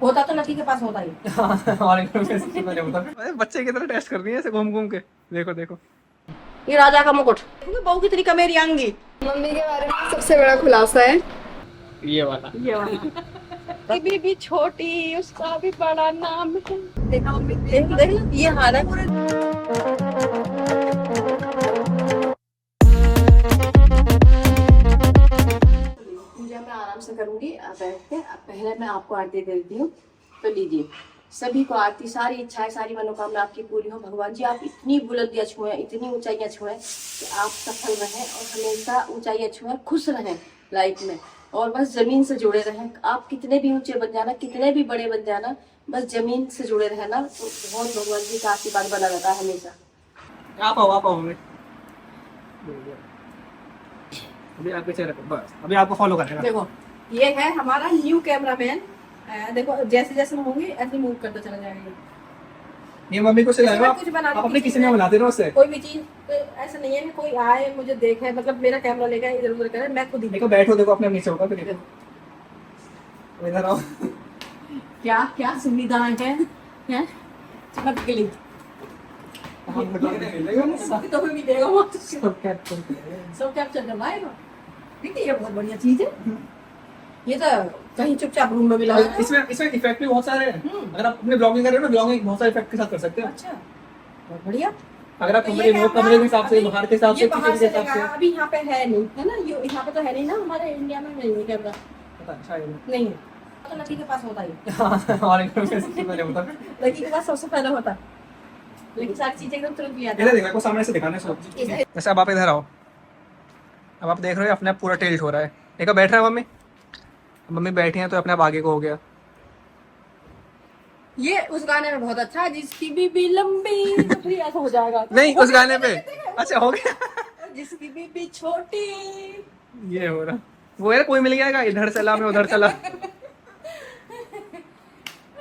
होता तो लकी के पास होता ही। हमारे घर में ऐसे मैंने होता। अरे बच्चे की तरह टेस्ट कर रही है ऐसे घूम घूम के। देखो देखो ये राजा का मुकुट, बहू कितनी कमेरी आंगी। मम्मी के बारे में सबसे बड़ा खुलासा है ये वाला। कि भी छोटी उसका भी बड़ा नाम है। देखा मम्मी, देख देख ये हाल है पूरे। पूजा मैं आराम से करूंगी, आप बैठ के। अब पहले मैं आपको आरती दे देती हूँ, तो लीजिए। सभी को आरती, सारी इच्छाएं, सारी मनोकामना आपकी पूरी हो। भगवान जी आप इतनी बुलंदियां छुएं, इतनी ऊंचाइयां छुएं कि आप सफल रहें और हमेशा ऊंचाइयां छुएं, खुश रहें लाइफ में, और बस जमीन से जुड़े रहें। आप कितने भी ऊंचे बन जाना, कितने भी बड़े बन जाना, बस जमीन से जुड़े रहना, तो बहुत भगवान जी का आशीर्वाद बना रहता है हमेशा। आप आओ मम्मी। अभी आपके चेहरे पर बस, अभी आपको फॉलो करेगा। देखो ये है हमारा न्यू कैमरामैन। देखो जैसे जैसे होंगे ऐसे मूव करता चला जाएगा। ये मम्मी को सिलाएगा कुछ बना आप अपने किसी ने बनाते रहो उससे। कोई भी चीज ऐसा नहीं है कि कोई आए मुझे देखे, मतलब मेरा कैमरा लेकर इधर उधर करे, मैं खुद ही देखो बैठो, देखो अपने नीचे होगा फिर देखो इधर आओ। क्या क्या सुविधाएं हैं चमक के लिए। तो भी देगा वो सब कैप्चर करवाएगा। ठीक है, ये बहुत बढ़िया चीज है। ये तो कहीं चुपचाप रूम में भी लगा है। इसमें इफेक्ट भी बहुत सारे हैं। अगर आप अपने ब्लॉगिंग कर रहे हो ना, ब्लॉगिंग बहुत सारे इफेक्ट के साथ कर सकते हो। अच्छा बहुत बढ़िया। अगर आप तो कमरे के हिसाब से, बाहर के हिसाब से, ये बाहर किचन से के हिसाब से। लेगा, अभी यहाँ पे है नहीं, है ना, ये यहाँ पे तो है नहीं ना, हमारे इंडिया में नहीं है कैमरा। अच्छा है नहीं है तो लकी के पास होता ही। हमारे घर में ऐसे मैंने होता। लकी के पास सबसे पहले होता, लेकिन सारी चीजें एकदम तुरंत भी आती इधर देखो, सामने से दिखाने से। जैसे अब आप इधर आओ, अब आप देख रहे हो अपने आप पूरा टिल्ट हो रहा है। देखो बैठ रहा है मम्मी, मम्मी बैठी हैं तो अपने आप आगे को हो गया। ये उस गाने में बहुत अच्छा है, जिसकी बीबी लंबी तो फिर ऐसा हो जाएगा। नहीं उस गाने पे अच्छा हो गया। जिसकी बीबी छोटी ये हो रहा वो यार, कोई मिल गया इधर चला मैं उधर चला।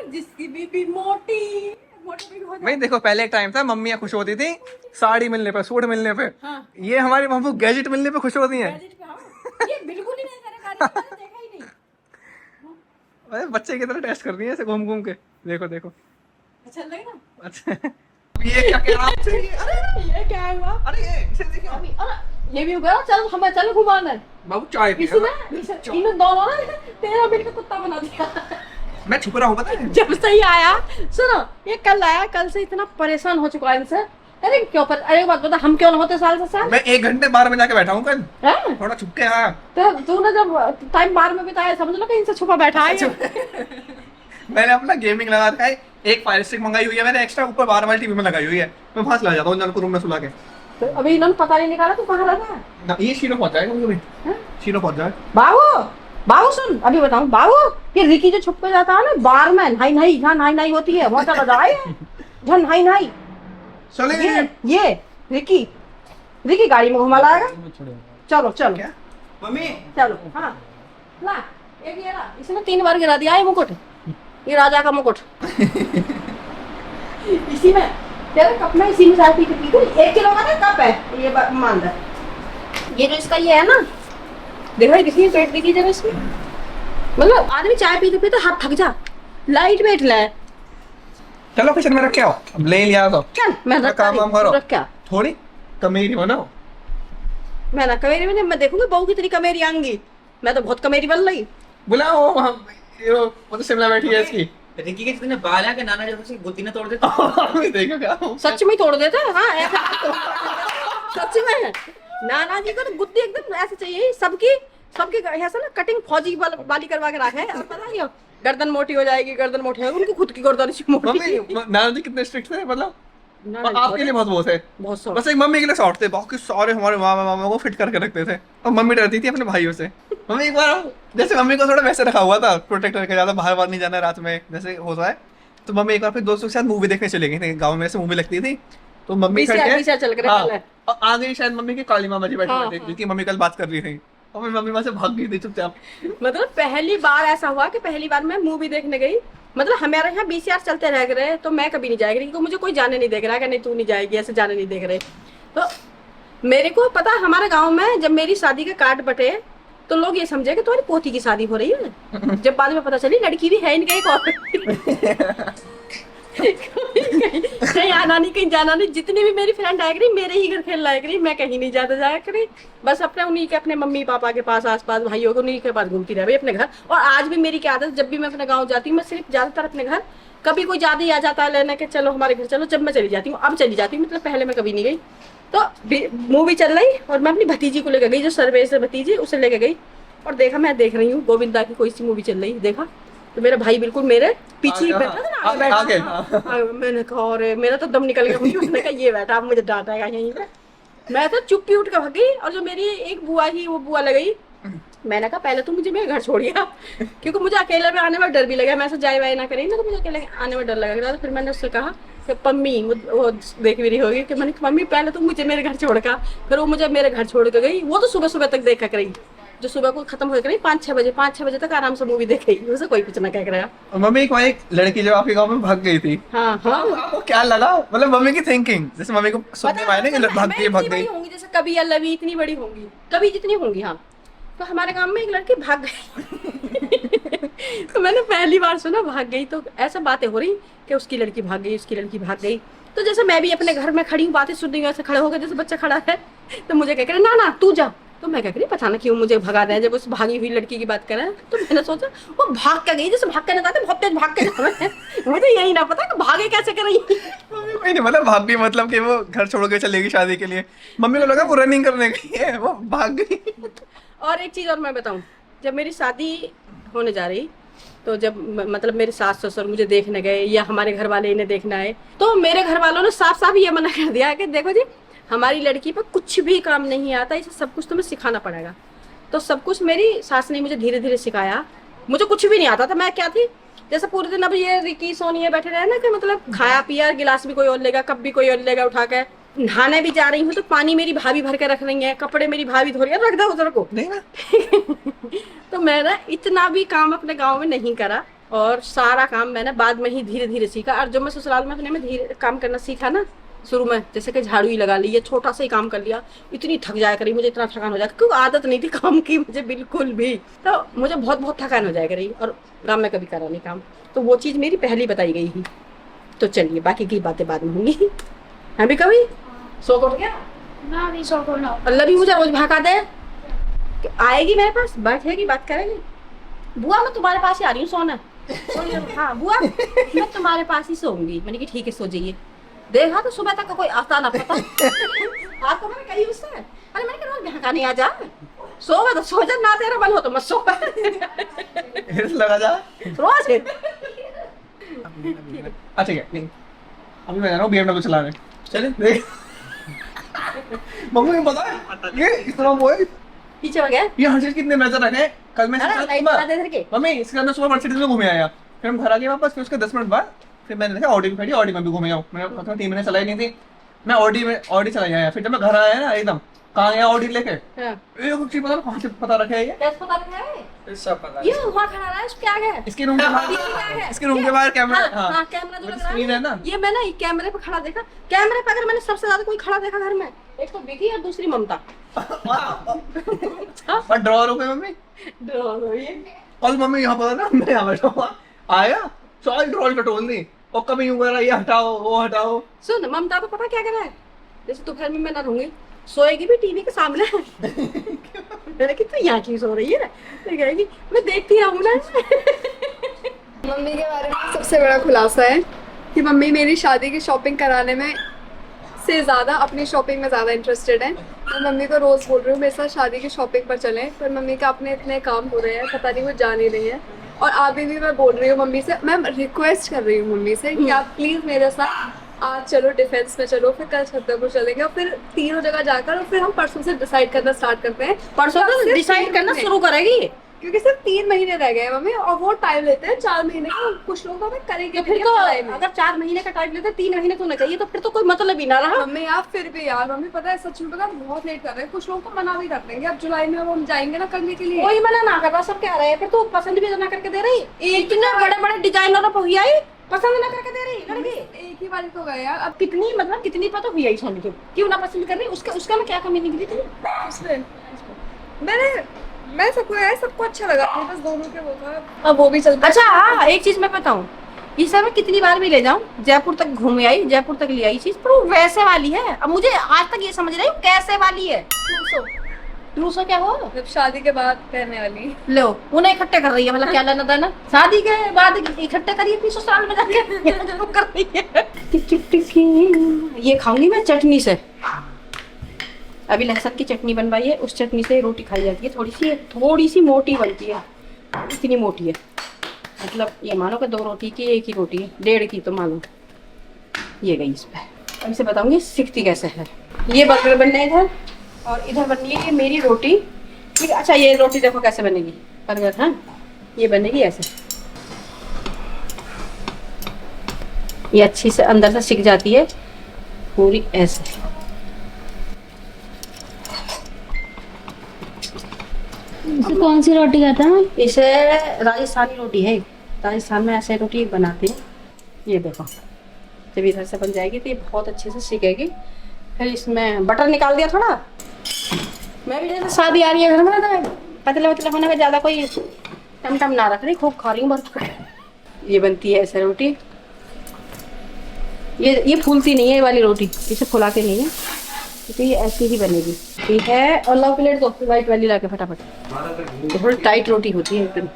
जिसकी बीबी मोटी मोटी भी हो भाई देखो पहले एक टाइम था मम्मियाँ खुश होती थी साड़ी मिलने पे, सूट मिलने पे। हाँ। ये हमारी मम्मी गैजेट मिलने पे खुश होती हैं। ये बिल्कुल ही नहीं मैंने देखा ही नहीं। अरे बच्चे की तरह टेस्ट कर रही है ऐसे घूम घूम के। देखो देखो अच्छा लगे ना। अच्छा ये क्या कह रहा है? ये क्या हुआ? अरे ये इसे देखिए अभी ये भी हो गया। चल हमें चल घुमाना है। बाबू चाय पी। इसने दोनों ने तेरा बिल का कुत्ता बना दिया। मैं छुप रहा हूँ पता है। जब से ही आया, सुनो ये कल आया, कल से इतना परेशान हो चुका है इनसे। अरे क्यों पर, अरे बात बता, हम क्यों ना होते साल से साल। मैं 1 घंटे बाहर में जाके बैठा हूँ कल, हैं? थोड़ा छुप के। हाँ तो तूने जब टाइम बाहर में बिताया, समझ लो कहीं से छुपा बैठा है। मैंने अपना गेमिंग लगा रखा है, एक फायर स्टिक मंगाई हुई है मैंने एक्स्ट्रा, ऊपर बाहर वाली टीवी में लगाई हुई है। मैं वहां चला जाता हूँ इनको रूम में सुला के। तो अभी इन्होंने पता नहीं निकाला तू कहाँ रहता है। ना ये शीरो पहुंच जाएगा कभी हैं? शीरो पहुंच जाए। बाबू बाबू सुन, अभी बताऊं बाबू, ये रिकी जो छुप के जाता है ना बार में, नहाई नहाई जहाँ नहाई नहाई होती है वहाँ चला जाए। जहाँ नहाई नहाई चले ये रिकी गाड़ी में घुमा लाएगा। चलो चलो क्या मम्मी? चलो। हाँ ला एक ये ला, इसने 3 बार गिरा दिया है मुकुट, ये राजा का मुकुट। इसी में तेरे कप में, इसी में चाय पी के पी गई। 1 किलो का ना कप है ये, मान ले। ये जो इसका ये है ना, देखो कितनी पेट देखी जब इसमें, मतलब आदमी चाय पीते पीते हाथ थक जा, लाइट वेट ले। चलो किचन में रख के आओ, अब ले लिया तो चल मैं रख काम वाम करो। रख क्या, थोड़ी कमेरी बनाओ। मैं ना कमेरी में, मैं देखूंगी बहू कितनी कमेरी आंगी। मैं तो बहुत कमेरी बन रही। बुलाओ वहाँ, वो तो शिमला बैठी है इसकी। रिकी के जितने बाल हैं कि नाना जैसे गुत्ती ने तोड़ देते। देखो क्या सच में ही तोड़ देते हैं। हाँ ऐसा सच में नाना जी को तो बुद्धि एकदम ऐसे चाहिए, सबकी ऐसा ना कटिंग फौजी वाली करवा के रखे है। पता नहीं गर्दन मोटी हो जाएगी, गर्दन मोटी हो, उनकी खुद की गर्दन मोटी। मम्मी नाना जी कितने स्ट्रिक्ट थे मतलब, नाना जी आपके लिए बहुत वो थे, बहुत सौ। बस एक मम्मी के लिए शॉर्ट थे, बाकी सारे हमारे मामा को फिट करके रखते थे। और मम्मी डरती थी अपने भाइयों से। मम्मी एक बार जैसे मम्मी को थोड़ा वैसे रखा हुआ था, प्रोटेक्ट करके, ज्यादा बाहर बाहर नहीं जाना रात में जैसे होता है। तो मम्मी एक बार फिर दोस्तों के साथ मूवी देखने चली गई थी, गाँव में से मूवी लगती थी। तो मम्मी पीछे चल कर और आ गई शायद मम्मी की काली मामा जी बैठी हाँ, थी, हाँ। जिनकी मम्मी कल बात कर रही थी, और मम्मी वहां से भाग गई थी चुपचाप। मतलब पहली बार ऐसा हुआ कि पहली बार मैं मूवी देखने गई, मतलब हमारे यहाँ VCR चलते रह गए, तो मैं कभी नहीं जाएगी क्योंकि मुझे कोई जाने नहीं देख रहा है कि नहीं तू नहीं जाएगी, ऐसे जाने नहीं देख रहे। तो मेरे को पता, हमारे गांव में जब मेरी शादी के कार्ड बटे तो लोग ये समझे कि तुम्हारी पोती की शादी हो रही है। जब बाद में पता चली लड़की भी है इनका एक और। कहीं आना नहीं, कहीं जाना नहीं। जितनी भी मेरी फ्रेंड आया करी मेरे ही घर खेलना आया करी, मैं कहीं नहीं जाता जाया करी। बस अपने उन्हीं के अपने मम्मी पापा के पास, आसपास भाइयों के उन्हीं के पास घूमती रहे भाई अपने घर। और आज भी मेरी क्या आदत, जब भी मैं अपने गाँव जाती हूँ मैं सिर्फ ज्यादातर अपने घर, कभी कोई ज्यादा ही आ जाता है लेने के चलो हमारे घर चलो, जब मैं चली जाती हूँ। अब चली जाती हूँ, मतलब पहले मैं कभी नहीं गई। तो मूवी चल रही और मैं अपनी भतीजी को लेकर गई, जो सर्वे से भतीजी, उसे लेकर गई और देखा, मैं देख रही हूँ गोविंदा की कोई सी मूवी चल रही, देखा तो मेरा भाई बिल्कुल मेरे पीछे ही बैठा था ना, आगे बैठा था। मैंने कहा और मेरा तो दम निकल गया। मैंने कहा ये बैठा, अब मुझे डांटेगा यहीं पे। मैं तो चुप्पी उठ कर भाग गई। और जो मेरी एक बुआ थी वो बुआ लग गई। मैंने कहा पहले तो मुझे मेरे घर छोड़िए, क्योंकि मुझे अकेले में आने में डर भी लगा। मैं ऐसा जाए वाए ना करेंगे ना तो मुझे अकेले आने में डर लगा। तो फिर मैंने उससे कहा कि पम्मी, वो देख भी रही होगी कि मैंने मम्मी पहले तो मुझे मेरे घर छोड़ का। फिर वो मुझे मेरे घर छोड़ कर गई। वो तो सुबह सुबह तक देखा करी, जो सुबह को खत्म हो गई 5-6 बजे तक आराम से मूवी देख गई, उसे कोई कुछ ना कह रहा। और मम्मी एक लड़की जो आपके गांव में भाग गई थी, हाँ हाँ, आपको क्या लगा? मतलब मम्मी की थिंकिंग, जैसे मम्मी को सुनने में आया ना कि भाग गई होंगी, जैसे कभी अल्लवी इतनी बड़ी होंगी, कभी जितनी होंगी। हाँ, तो हमारे गांव में एक लड़की भाग गई। तो मैंने पहली बार सुना भाग गई। तो ऐसा बातें हो रही कि उसकी लड़की भाग गई, उसकी लड़की भाग गई। तो जैसे मैं भी अपने घर में खड़ी हूँ, बातें सुन रही हूँ, ऐसे खड़े हो गए जैसे बच्चा खड़ा है। तो मुझे कह रहे ना तू जा। तो मैं कह रही पता ना क्यों मुझे भगा रहे हैं, जब उस भागी हुई लड़की की बात कर रहे हैं। तो मैंने सोचा वो भाग के गई, जैसे भाग के ना जाते बहुत तेज भाग के जाते। मुझे यही ना पता कि भागे कैसे कर रही। मम्मी को नहीं मतलब भाग गई, मतलब कि वो घर छोड़ के चलेगी शादी के लिए। मम्मी को लगा वो रनिंग करने गई है, वो भाग गई। और एक चीज और मैं बताऊं, जब मेरी शादी होने जा रही, तो जब मतलब मेरे सास ससुर मुझे देखने गए या हमारे घर वाले इन्हें देखना आए, तो मेरे घर वालों ने साफ साफ ये मना कर दिया कि देखो जी हमारी लड़की पर कुछ भी काम नहीं आता, इसे सब कुछ तुम्हें सिखाना पड़ेगा। तो सब कुछ मेरी सास ने मुझे धीरे धीरे सिखाया। मुझे कुछ भी नहीं आता था। मैं क्या थी, जैसे पूरे दिन अब ये रिकी सोनी बैठे रहे ना कि मतलब खाया पिया, गिलास भी कोई और लेगा, कप भी कोई और लेगा उठा के। नहाने भी जा रही हूँ तो पानी मेरी भाभी भर के रख रही है, कपड़े मेरी भाभी धो रही है, रख दो उधर को नहीं ना। तो मैंने इतना भी काम अपने गाँव में नहीं करा और सारा काम मैंने बाद में ही धीरे धीरे सीखा। और जो मैं ससुराल में अपने में धीरे काम करना सीखा ना शुरू में, जैसे कि झाड़ू ही लगा ली या छोटा सा ही काम कर लिया, इतनी थक जाया करी, मुझे इतना थकान हो जाए, क्योंकि आदत नहीं थी काम की मुझे बिल्कुल भी। तो मुझे बहुत बहुत थकान हो जाया करी और गाँव में कभी करा नहीं काम। तो वो चीज़ मेरी पहली बताई गई थी। तो चलिए बाकी की बातें बाद में होंगी। अभी कभी सो उठ गया ना नहीं सो को ना अल्लाह भी मुझे रोज भगा दे कि आएगी मेरे पास, बैठेगी, बात करेगी। बुआ मैं तुम्हारे पास ही आ रही हूँ सोना। हाँ बुआ मैं तुम्हारे पास ही सोऊंगी। मैंने कि ठीक है सो जाइए। देखा तो सुबह तक कोई आता ना पता। आज तो मैंने कही उससे, अरे मैंने कहा रोज भगा नहीं आ जा, सो तो सो जा, ना तेरा मन हो तो मत सो। लगा जा रोज अच्छा ठीक है। अभी मैं जा रहा हूँ BMW चलाने। चले देख। मम्मी को पता है ये इस तरह वो है, पीछे हो गया। ये हर चीज कितने नजर रखे। कल मैं मम्मी इसके अंदर सुबह मर्सिडीज में घूमे आया, फिर हम घर आ गए वापस। फिर उसके 10 मिनट बाद फिर मैंने देखा ऑडी में खड़ी, ऑडी में भी घूमे आऊँ। मैंने 3 महीने चलाई नहीं थी, मैं ऑडी चलाई आया। फिर जब मैं घर आया ना एकदम कहाँ गया ऑडी लेके, एक चीज पता कहाँ से पता रखा है ये, कैसे पता रखा है? सब पता ये वहाँ खड़ा रहा है, उसके आगे है। इसके रूम के बाहर, इसके रूम के बाहर कैमरा। हाँ, हाँ, कैमरा जो लग रहा स्क्रीन है ना, ये मैं ना कैमरे पे खड़ा देखा। कैमरे पे अगर मैंने सबसे ज्यादा कोई खड़ा देखा घर में, एक तो विकी और दूसरी ममता। और ड्रॉर हो गए मम्मी। कल मम्मी यहाँ पर ना, मैं यहाँ बैठा हुआ आया, सारी ड्रॉर कटोल दी और कभी यूं कर रहा, ये हटाओ वो हटाओ। सुन ममता तो पता क्या कर रहा है, जैसे दोपहर में मैं ना रहूंगी, सोएगी भी टीवी के सामने। मैंने कि तू यहाँ क्यों सो रही है? तो कहेगी मैं देखती रहूँ ना। मम्मी के बारे में सबसे बड़ा खुलासा है कि मम्मी मेरी शादी की शॉपिंग कराने में से ज़्यादा अपनी शॉपिंग में ज़्यादा इंटरेस्टेड है। मैं मम्मी को रोज़ बोल रही हूँ मेरे साथ शादी की शॉपिंग पर चलें, पर मम्मी का अपने इतने काम हो रहे हैं, पता नहीं वो जा नहीं रही है। और अभी भी मैं बोल रही हूँ मम्मी से, मैं रिक्वेस्ट कर रही हूँ मम्मी से कि आप प्लीज़ मेरे साथ आज चलो डिफेंस में चलो, फिर कल छतरपुर चलेंगे और फिर तीनों जगह जाकर, और फिर हम परसों से डिसाइड करना स्टार्ट करते हैं। परसों से डिसाइड करना शुरू करेगी, क्योंकि सिर्फ 3 महीने रह गए हैं मम्मी, और वो टाइम लेते हैं 4 महीने का। कुछ लोग हमें करेंगे फिर तो अगर 4 महीने का टाइम लेते 3 महीने तो ना चाहिए, तो फिर तो कोई मतलब ही ना रहा। मम्मी आप फिर भी यार, मम्मी पता है सच में पता बहुत लेट कर रहे हैं। कुछ लोग तो मना भी कर देंगे, अब जुलाई में अब हम जाएंगे ना करने के लिए। कोई मना ना कर रहा, सब कह रहे हैं। फिर तो पसंद भी ना करके दे रही, इतने बड़े बड़े डिजाइनर हुई आई, पसंद ना करके दे रही लड़की। एक ही बार तो गए यार। अब कितनी मतलब कितनी पता हुई आई सोनी क्यों ना पसंद कर रही, उसका मैं क्या कमी निकली थी उसमें मैंने मैं सबको अच्छा लगा, बस दोनों के वो था, अब वो भी चलता। अच्छा हाँ, एक चीज मैं बताऊँ, इस समय कितनी बार भी ले जाऊं, जयपुर तक घूम आई, जयपुर तक ले आई चीज, पर वो वैसे वाली है। अब मुझे आज तक ये समझ रही हूँ कैसे वाली है। 200 क्या हो, जब शादी के बाद पहनने वाली। लो उन्हें इकट्ठे कर रही है, मतलब क्या लेना देना, शादी के बाद इकट्ठे करिए, 200 साल में जाके कर रही है। ये खाऊंगी मैं चटनी से, अभी लहसुन की चटनी बनवाई है, उस चटनी से रोटी खाई जाती है। थोड़ी सी मोटी बनती है, इतनी मोटी है, मतलब ये मानो कि 2 रोटी की 1 ही रोटी है, 1.5 की तो मानो। ये गई इस पे, अब इसे बताऊंगी सीखती कैसे है। ये बर्गर बनने इधर, और इधर बननी है मेरी रोटी। ठीक है, अच्छा ये रोटी देखो कैसे बनेगी बर्गर। हाँ, ये बनेगी ऐसे, ये अच्छी से अंदर से सिक जाती है पूरी ऐसे। इसे कौन सी रोटी कहते हैं? इसे राजस्थानी रोटी है, राजस्थान में ऐसे रोटी बनाते हैं। ये देखो, जब इधर से बन जाएगी तो ये बहुत अच्छे से सिकेगी। फिर इसमें बटर निकाल दिया थोड़ा। मैं भी जैसे शादी आ रही है घर में ना, पतले पतले होने का ज़्यादा कोई टम ना रख रही, खूब खा रही हूँ बस। ये बनती है ऐसे रोटी, ये फूलती नहीं है ये वाली रोटी, इसे फुलाते नहीं है, तो ये ऐसी ही बनेगी। ठीक है, और लाओ प्लेट दो वाइट वाली ला के फटाफट, तो थोड़ी टाइट रोटी होती है एकदम।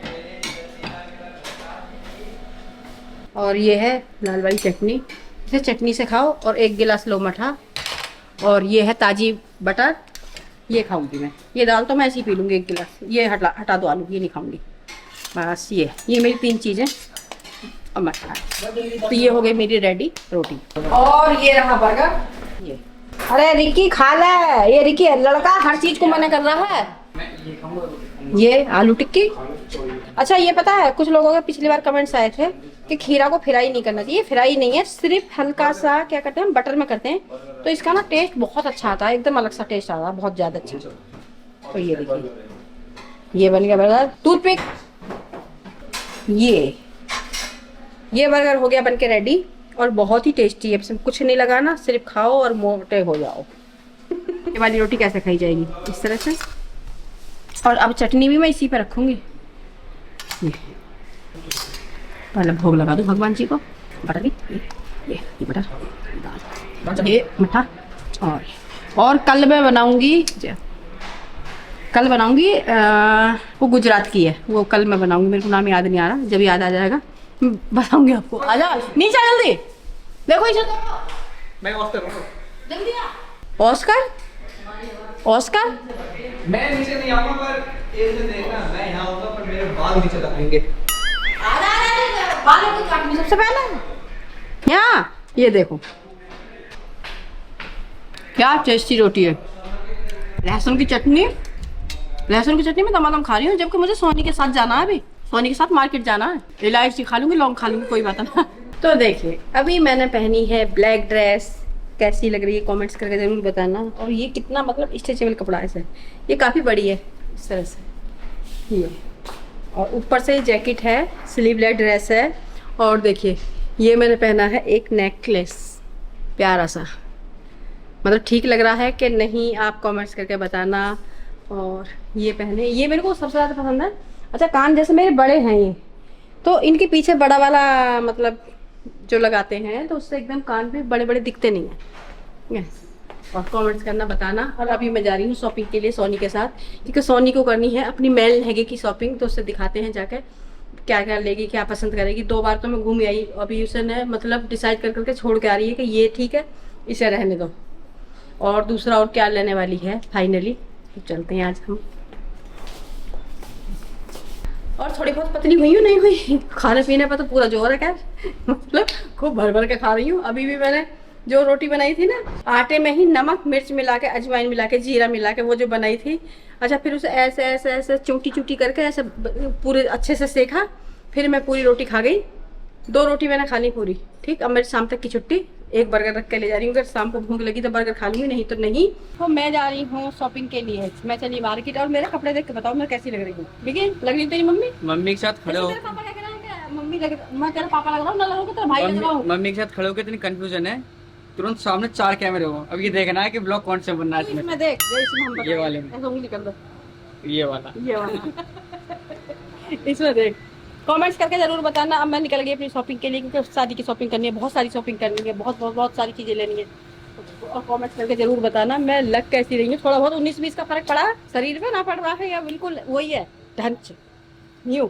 और ये है लाल वाली चटनी, इसे चटनी से खाओ, और 1 गिलास लो मठा, और ये है ताजी बटर, ये खाऊंगी मैं। ये दाल तो मैं ऐसे ही पी लूँगी 1 गिलास, ये हटा दो आलू, ये नहीं खाऊंगी बस। ये मेरी 3 चीज़ें और मठा, तो ये हो गई मेरी रेडी रोटी। और ये रहा बर्गर। ये अरे रिकी खा ले, ये रिकी लड़का हर चीज को मना कर रहा है। ये आलू टिक्की। अच्छा ये पता है, कुछ लोगों के पिछली बार कमेंट्स आए थे कि खीरा को फ्राई नहीं करना चाहिए। फ्राई नहीं है, सिर्फ हल्का सा क्या करते हैं, बटर में करते हैं, तो इसका ना टेस्ट बहुत अच्छा आता है, एकदम अलग सा टेस्ट आता है, बहुत ज्यादा अच्छा। तो ये देखिए, ये बन गया बर्गर। टूथपिक, ये बर्गर हो गया बनके रेडी, और बहुत ही टेस्टी है। इसमें कुछ नहीं लगाना, सिर्फ खाओ और मोटे हो जाओ। ये वाली रोटी कैसे खाई जाएगी, इस तरह से। और अब चटनी भी मैं इसी पे रखूंगी। पहले भोग लगा दो भगवान जी को, बटर भी, ये बटर, दाल, ये मठा। और कल मैं बनाऊंगी, वो गुजरात की है, वो कल मैं बनाऊंगी, मेरे को नाम याद नहीं आ रहा, जब याद आ जाएगा बताऊंगी आपको। आजा नीचे जल्दी, देखो इसे मैं ऑस्कर हूँ। जल्दी आ। ऑस्कर मैं नीचे नहीं आऊंगा, पर ये जो देखना, मैं यहाँ आऊंगा पर मेरे बाल नीचे रखेंगे। बालों को काटनी सबसे पहले। यहाँ ये देखो क्या टेस्टी रोटी है। लहसुन की चटनी में दमादम खा रही हूँ, जबकि मुझे सोनी के साथ जाना है, अभी सोनी के साथ मार्केट जाना है। इलायची खा लूंगी, लौंग खा लूंगी, कोई बात ना। तो देखिए, अभी मैंने पहनी है ब्लैक ड्रेस, कैसी लग रही है कमेंट्स करके ज़रूर बताना। और ये कितना मतलब स्ट्रेचेबल कपड़ा है सर, ये काफ़ी बड़ी है इस तरह से ये, और ऊपर से जैकेट है, स्लीवलेस ड्रेस है। और देखिए ये मैंने पहना है एक नेकलेस, प्यारा सा, मतलब ठीक लग रहा है कि नहीं, आप कमेंट्स करके बताना। और ये पहने, ये मेरे को सबसे ज़्यादा पसंद है। अच्छा कान जैसे मेरे बड़े हैं ये, तो इनके पीछे बड़ा वाला मतलब जो लगाते हैं, तो उससे एकदम कान पे बड़े बड़े दिखते नहीं हैं। और कमेंट्स करना बताना। और अभी मैं जा रही हूँ शॉपिंग के लिए सोनी के साथ, क्योंकि सोनी को करनी है अपनी मेल लहंगे की शॉपिंग, तो उससे दिखाते हैं जाकर क्या क्या लेगी, क्या पसंद करेगी। 2 बार तो मैं घूम आई, अभी उसने मतलब डिसाइड कर करके छोड़ के आ रही है कि ये ठीक है, इसे रहने दो। और दूसरा और क्या लेने वाली है फाइनली, चलते हैं आज हम। और थोड़ी बहुत पतली हुई हूँ, नहीं हुई, खाने पीने पर तो पूरा जोर है क्या, मतलब खूब भर भर के खा रही हूँ। अभी भी मैंने जो रोटी बनाई थी ना, आटे में ही नमक मिर्च मिला के, अजवाइन मिला के, जीरा मिला के, वो जो बनाई थी। अच्छा फिर उसे ऐसे ऐसे ऐसे चूटी चूटी करके ऐसे पूरे अच्छे से सेका, फिर मैं पूरी रोटी खा गई। 2 रोटी मैंने खा ली पूरी। ठीक, अब मेरी शाम तक की छुट्टी, एक बर्गर रख के ले जा रही हूँ, अगर शाम को भूख लगी तो बर्गर खा लूँगी, नहीं तो नहीं। तो मैं जा रही हूँ शॉपिंग के लिए, मैं चली मार्केट। और मेरे कपड़े देख के बताओ मैं कैसी लग रही हूँ। ठीक है, लग रही तेरी मम्मी के साथ खड़े हो, तेरे पापा क्या कह रहे हैं कि मम्मी लग, मैं तेरा पापा लग रहा हूँ, ना लग तेरा भाई लग रहा हूँ। मम्मी के साथ खड़े होकर इतनी कंफ्यूजन है, तुरंत सामने 4 कैमरे हो। अब ये देखना है कि ब्लॉग कौन से बनना है इसमें। मैं देख इसमें हम ये वाले में। ऐसे उंगली कर दो, ये वाला इसमें देख, कमेंट्स करके जरूर बताना। अब मैं निकल गई अपनी शॉपिंग के लिए, क्योंकि शादी की शॉपिंग करनी है, बहुत सारी शॉपिंग करनी है, बहुत सारी चीजें लेनी है। और कमेंट्स करके जरूर बताना मैं लग कैसी रही हूँ। थोड़ा बहुत 19-20 का फर्क पड़ा शरीर में, ना पड़ रहा है या बिल्कुल वही है ढंच न्यू।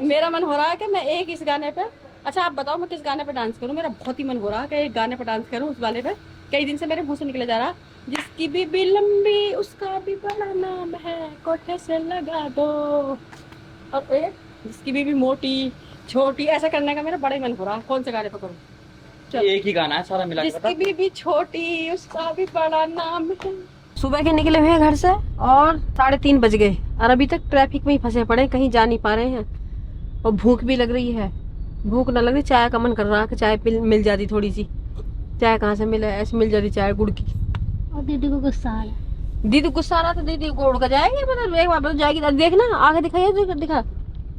मेरा मन हो रहा है कि मैं एक इस गाने पे, अच्छा आप बताओ मैं किस गाने पे डांस करूं। मेरा बहुत ही मन हो रहा है कि एक गाने पे डांस करूं, उस वाले पे कई दिन से मेरे मुंह से निकले जा रहा, जिसकी बीबी लंबी उसका भी बड़ा नाम है, कोठे से लगा दो। और एक जिसकी बीबी मोटी छोटी, ऐसा करने का मेरा बड़ा ही मन हो रहा है। कौन से गाने पे करूं? एक ही गाना है सारा मिला के, जिसकी बीबी छोटी उसका भी बड़ा नाम है। सुबह के निकले हुए हैं घर से और 3:30 बज गए और अभी तक ट्रैफिक में ही फंसे पड़े, कहीं जा नहीं पा रहे हैं। और भूख भी लग रही है। भूख ना लग रही, चाय का मन कर रहा है कि चाय मिल जाती थोड़ी सी। चाय कहाँ से मिले, ऐसे मिल जाती चाय गुड़ की। और दीदी को गुस्सा आ रहा है। दीदी गुस्सा आ रहा तो दीदी को उड़ कर जाएगी, मतलब एक बार बता जाएगी। देखना आगे दिखाइए, दिखा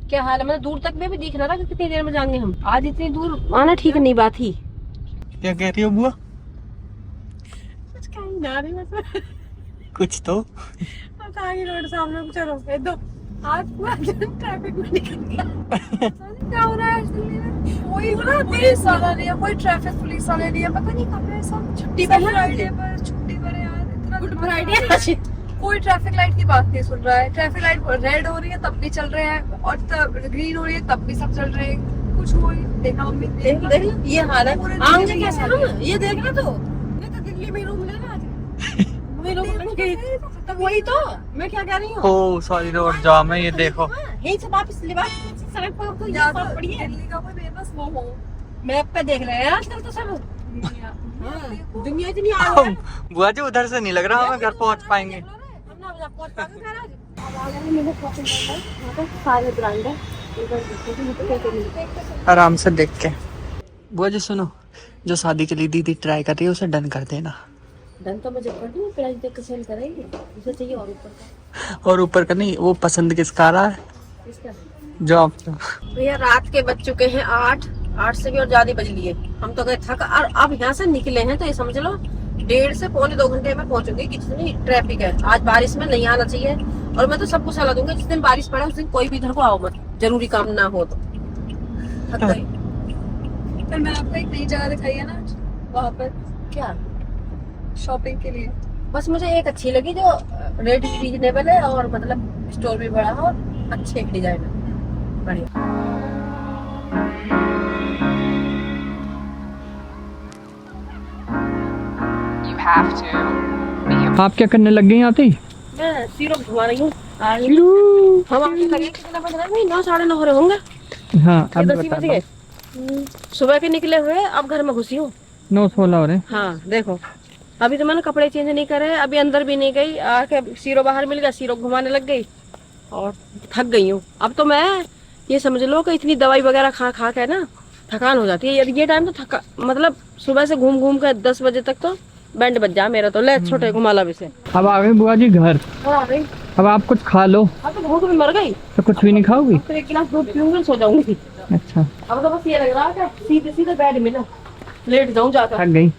क्या हाल है, मतलब दूर तक में भी दिख रहा था कि कितनी देर में जाएंगे हम। आज इतनी दूर आना ठीक नहीं बात ही। क्या कह रही हो बुआ? कुछ कहीं जा रही है कुछ तो रोड सामने चलो दो। आज पूरा दिन ट्रैफिक में निकल गया। क्या हो रहा है इस दिल्ली में? कोई पुलिस वाला नहीं है, कोई ट्रैफिक पुलिस वाले नहीं है, पता नहीं कब है सब छुट्टी पर, फ्राइडे पर छुट्टी पर है यार। इतना गुड फ्राइडे। कोई ट्रैफिक लाइट की बात नहीं सुन रहा है। ट्रैफिक लाइट रेड हो रही है तब भी चल रहे हैं, और तब ग्रीन हो रही है तब भी सब चल रहे हैं। कुछ हो ही देखा मम्मी, देख ये हाल है। पूरे आगे दिल्ली कैसे में रूम, ये देखना तो मैं तो दिल्ली में रूम लेना आज। मैं रूम लेंगे तो वही तो मैं क्या कह रही हूँ। ओ सॉरी रोड जाम है, ये देखो। यही से वापस सड़क पर तो या ये तो सब पड़ी है। दिल्ली का कोई फेमस वो हो। मैप पे देख रहे हैं आजकल तो सब। हाँ, दुनिया इतनी आगे है। बुआ जी उधर से नहीं लग रहा हमें घर पहुंच पाएंगे। हम ना पहुंच पाएंगे घर आज। अब आ गए मैंने शॉपिंग करना है, यहाँ पे सारे ब्रांड है। इधर देखो मुझे क्या करनी है। आराम से देख के। बुआ जी सुनो, जो शादी के लिए दीदी ट्राई कर रही है उसे डन कर देना। डन तो मुझे कर दूँ, प्राइस देख के सेल करेंगे। उसे चाहिए और ऊपर का। और ऊपर का नहीं, वो पसंद किसका आ रहा है? इसका जो आप भैया रात के बज चुके हैं 8 से भी और ज्यादा बज लिए। हम तो गए थक, और अब यहाँ से निकले हैं तो ये समझ लो 1.5 से पौने 2 घंटे में पहुंचूंगी। कितनी ट्रैफिक है आज, बारिश में नहीं आना चाहिए। और मैं तो सबको सलाह दूंगा जिस दिन बारिश पड़े उस दिन कोई भी इधर को आओ मत, जरूरी काम ना हो तो। थक गई। फिर मैं आपको एक नई जगह दिखाई है ना वहाँ पर क्या शॉपिंग के लिए। बस मुझे एक अच्छी लगी जो रेट भी रीजनेबल है और मतलब स्टोर भी बड़ा है और अच्छे डिजाइन है, बढ़िया। आप क्या करने लग गई आते ही? मैं सिरप घुमा रही हूँ। हम आपके लगे कितना बज रहा है भाई? 9 साढ़े 9 हो रहे होंगे। हाँ अब ये 10 बता बज गए। सुबह के निकले हुए अब घर में घुसी हूँ। 9:16 हो रहे। हाँ देखो अभी तो मैंने कपड़े चेंज नहीं करे, अभी अंदर भी नहीं गई। आके सीरो बाहर मिल गया, सीरो घुमाने लग गई और थक गई हूँ। अब तो मैं ये समझ लो कि इतनी दवाई वगैरह खा खा के ना थकान हो जाती है। ये टाइम तो थका, मतलब सुबह से घूम घूम कर 10 बजे तक तो बैंड बज जा मेरा तो। ले छोटे घुमाला भी से। अब आ गए बुआ जी घर। हाँ भाई अब आप कुछ खा लो। अब तो भूख भी मर गई, तो कुछ भी नहीं खाओगी? तो 1 गिलास दूध पीऊंगी सो जाऊंगी। अच्छा अब तो बस ये लग रहा है सीधे सीधे बेड मिला, लेट जाऊं जाकर। थक गई।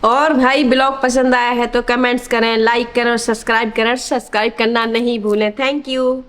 और भाई ब्लॉग पसंद आया है तो कमेंट्स करें, लाइक करें और सब्सक्राइब करें। सब्सक्राइब करना नहीं भूलें। Thank you.